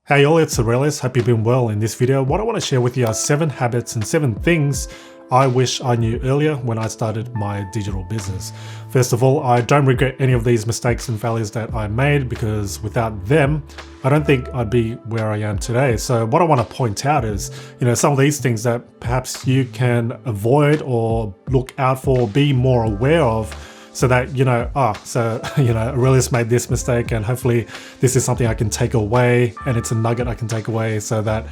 Hey y'all, it's Aurelius. Hope you've been well. In this video, what I want to share with you are 7 habits and 7 things I wish I knew earlier when I started my digital business. First of all, I don't regret any of these mistakes and failures that I made because without them, I don't think I'd be where I am today. So what I want to point out is, some of these things that perhaps you can avoid or look out for, be more aware of, so that, Aurelius made this mistake and hopefully this is something I can take away and it's a nugget I can take away so that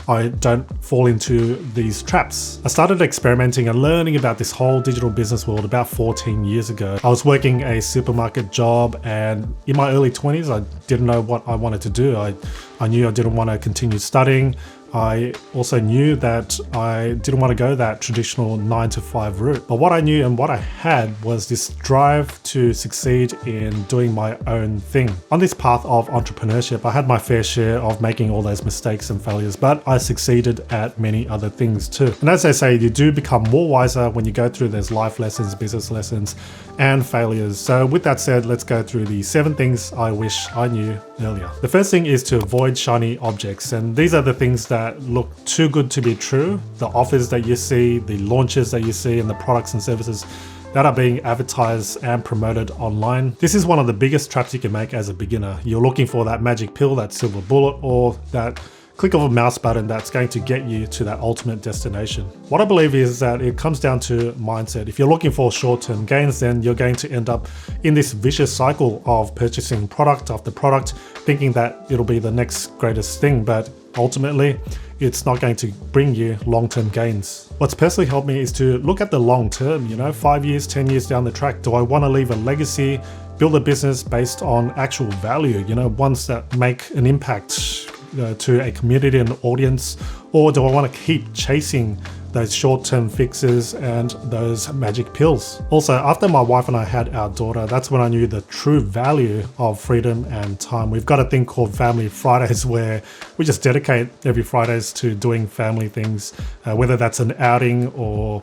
I don't fall into these traps. I started experimenting and learning about this whole digital business world about 14 years ago. I was working a supermarket job and in my early 20s, I didn't know what I wanted to do. I knew I didn't want to continue studying. I also knew that I didn't want to go that traditional 9-to-5 route. But what I knew and what I had was this drive to succeed in doing my own thing. On this path of entrepreneurship, I had my fair share of making all those mistakes and failures, but I succeeded at many other things too. And as they say, you do become more wiser when you go through those life lessons, business lessons, and failures. So with that said, let's go through the 7 things I wish I knew earlier. The first thing is to avoid shiny objects. And these are the things that look too good to be true. The offers that you see, the launches that you see, and the products and services that are being advertised and promoted online. This is one of the biggest traps you can make as a beginner. You're looking for that magic pill, that silver bullet, or that click of a mouse button that's going to get you to that ultimate destination. What I believe is that it comes down to mindset. If you're looking for short-term gains, then you're going to end up in this vicious cycle of purchasing product after product, thinking that it'll be the next greatest thing, but ultimately, it's not going to bring you long-term gains. What's personally helped me is to look at the long term, 5 years, 10 years down the track. Do I want to leave a legacy, build a business based on actual value, ones that make an impact to a community and audience, or do I want to keep chasing those short-term fixes and those magic pills? Also, after my wife and I had our daughter, that's when I knew the true value of freedom and time. We've got a thing called Family Fridays where we just dedicate every Fridays to doing family things, whether that's an outing or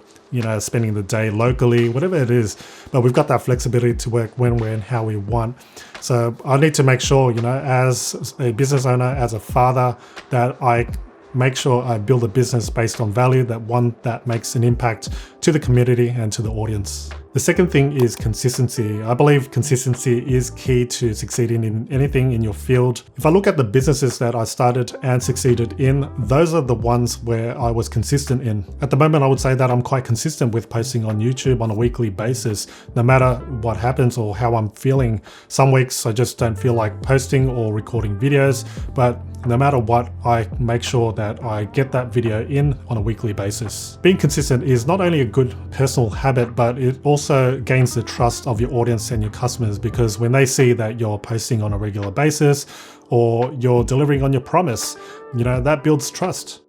spending the day locally, whatever it is. But we've got that flexibility to work when, where, and how we want. So I need to make sure, as a business owner, as a father, that I make sure I build a business based on value, that one that makes an impact to the community and to the audience. The second thing is consistency. I believe consistency is key to succeeding in anything in your field. If I look at the businesses that I started and succeeded in, those are the ones where I was consistent in. At the moment, I would say that I'm quite consistent with posting on YouTube on a weekly basis, no matter what happens or how I'm feeling. Some weeks I just don't feel like posting or recording videos, but no matter what, I make sure that I get that video in on a weekly basis. Being consistent is not only a good personal habit, but it also gains the trust of your audience and your customers, because when they see that you're posting on a regular basis or you're delivering on your promise, that builds trust.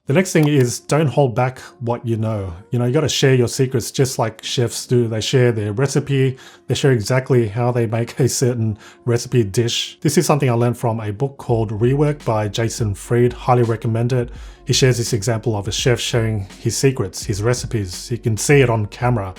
The next thing is don't hold back what you know. You got to share your secrets just like chefs do. They share their recipe. They share exactly how they make a certain recipe dish. This is something I learned from a book called Rework by Jason Fried. Highly recommend it. He shares this example of a chef sharing his secrets, his recipes. You can see it on camera.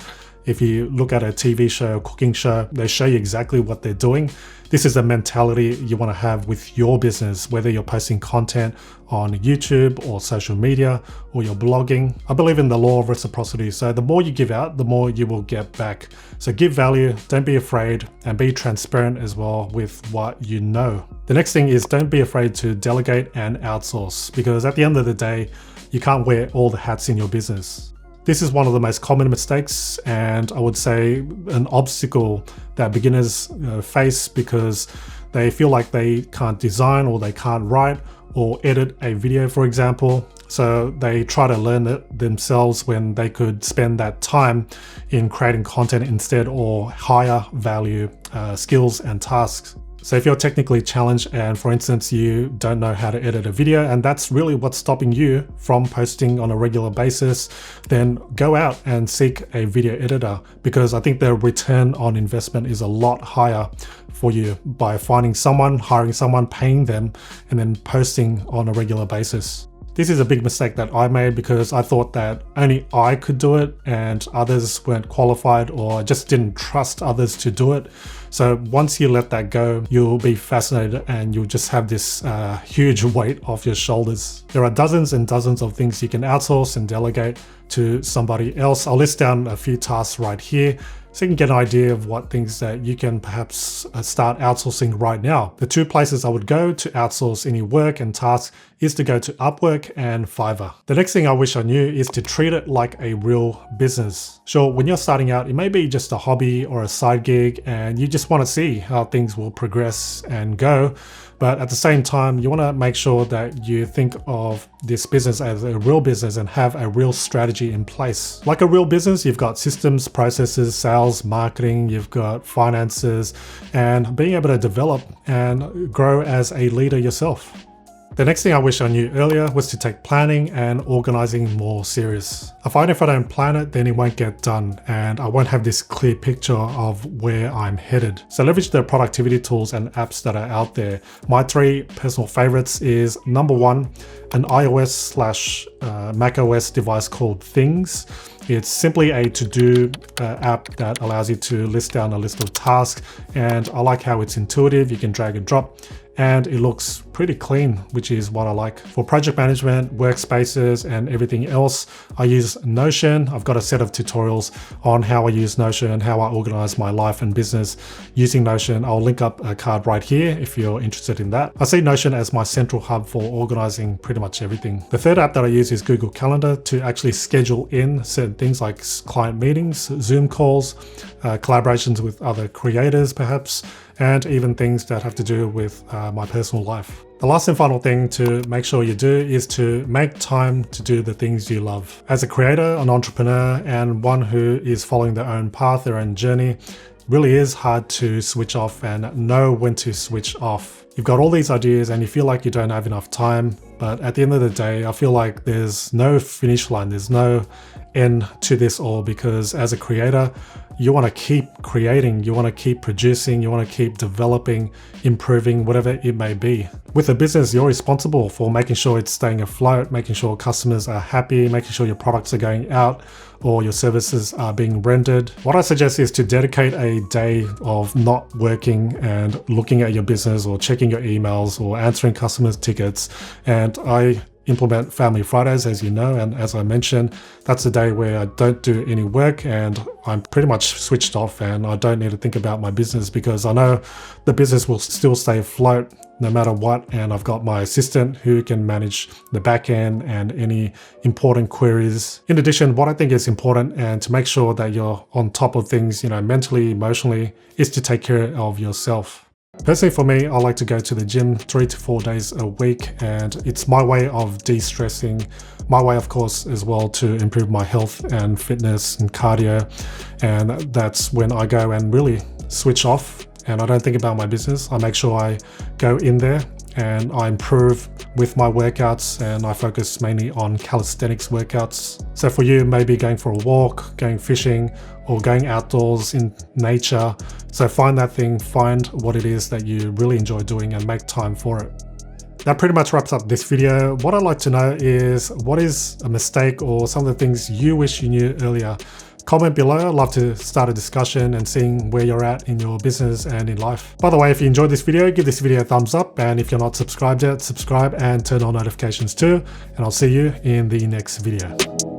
If you look at a TV show, cooking show, they show you exactly what they're doing. This is a mentality you want to have with your business, whether you're posting content on YouTube or social media or you're blogging. I believe in the law of reciprocity. So the more you give out, the more you will get back. So give value, don't be afraid, and be transparent as well with what you know. The next thing is don't be afraid to delegate and outsource, because at the end of the day, you can't wear all the hats in your business. This is one of the most common mistakes, and I would say an obstacle that beginners face because they feel like they can't design or they can't write or edit a video, for example. So they try to learn it themselves when they could spend that time in creating content instead, or higher value skills and tasks. So if you're technically challenged and, for instance, you don't know how to edit a video and that's really what's stopping you from posting on a regular basis, then go out and seek a video editor, because I think the return on investment is a lot higher for you by finding someone, hiring someone, paying them, and then posting on a regular basis. This is a big mistake that I made because I thought that only I could do it and others weren't qualified or just didn't trust others to do it. So once you let that go, you'll be fascinated and you'll just have this huge weight off your shoulders. There are dozens and dozens of things you can outsource and delegate to somebody else. I'll list down a few tasks right here so you can get an idea of what things that you can perhaps start outsourcing right now. The two places I would go to outsource any work and tasks is to go to Upwork and Fiverr. The next thing I wish I knew is to treat it like a real business. Sure, when you're starting out, it may be just a hobby or a side gig and you just want to see how things will progress and go. But at the same time, you want to make sure that you think of this business as a real business and have a real strategy in place. Like a real business, you've got systems, processes, sales, marketing, you've got finances, and being able to develop and grow as a leader yourself. The next thing I wish I knew earlier was to take planning and organizing more serious. I find if I don't plan it, then it won't get done and I won't have this clear picture of where I'm headed. So leverage the productivity tools and apps that are out there. My three personal favorites is number one, an iOS/macOS device called Things. It's simply a to-do app that allows you to list down a list of tasks, and I like how it's intuitive. You can drag and drop and it looks pretty clean, which is what I like. For project management, workspaces, and everything else, I use Notion. I've got a set of tutorials on how I use Notion and how I organize my life and business using Notion. I'll link up a card right here if you're interested in that. I see Notion as my central hub for organizing pretty much everything. The third app that I use is Google Calendar to actually schedule in certain things like client meetings, Zoom calls, collaborations with other creators perhaps, and even things that have to do with my personal life. The last and final thing to make sure you do is to make time to do the things you love. As a creator, an entrepreneur, and one who is following their own path, their own journey, really is hard to switch off and know when to switch off. You've got all these ideas and you feel like you don't have enough time, but at the end of the day, I feel like there's no finish line, there's no end to this all, because as a creator, you want to keep creating, you want to keep producing, you want to keep developing, improving, whatever it may be. With a business, you're responsible for making sure it's staying afloat, making sure customers are happy, making sure your products are going out or your services are being rendered. What I suggest is to dedicate a day of not working and looking at your business or checking your emails or answering customers' tickets. And I implement Family Fridays, as you know, and as I mentioned, that's the day where I don't do any work and I'm pretty much switched off and I don't need to think about my business, because I know the business will still stay afloat no matter what, and I've got my assistant who can manage the back end and any important queries. In addition, what I think is important and to make sure that you're on top of things, mentally, emotionally, is to take care of yourself. Personally for me, I like to go to the gym 3 to 4 days a week, and it's my way of de-stressing, my way of course as well to improve my health and fitness and cardio, and that's when I go and really switch off and I don't think about my business. I make sure I go in there and I improve with my workouts, and I focus mainly on calisthenics workouts. So for you, maybe going for a walk, going fishing, or going outdoors in nature. So find that thing, find what it is that you really enjoy doing and make time for it. That pretty much wraps up this video. What I'd like to know is, what is a mistake or some of the things you wish you knew earlier? Comment below. I'd love to start a discussion and seeing where you're at in your business and in life. By the way, if you enjoyed this video, give this video a thumbs up, and if you're not subscribed yet, subscribe and turn on notifications too, and I'll see you in the next video.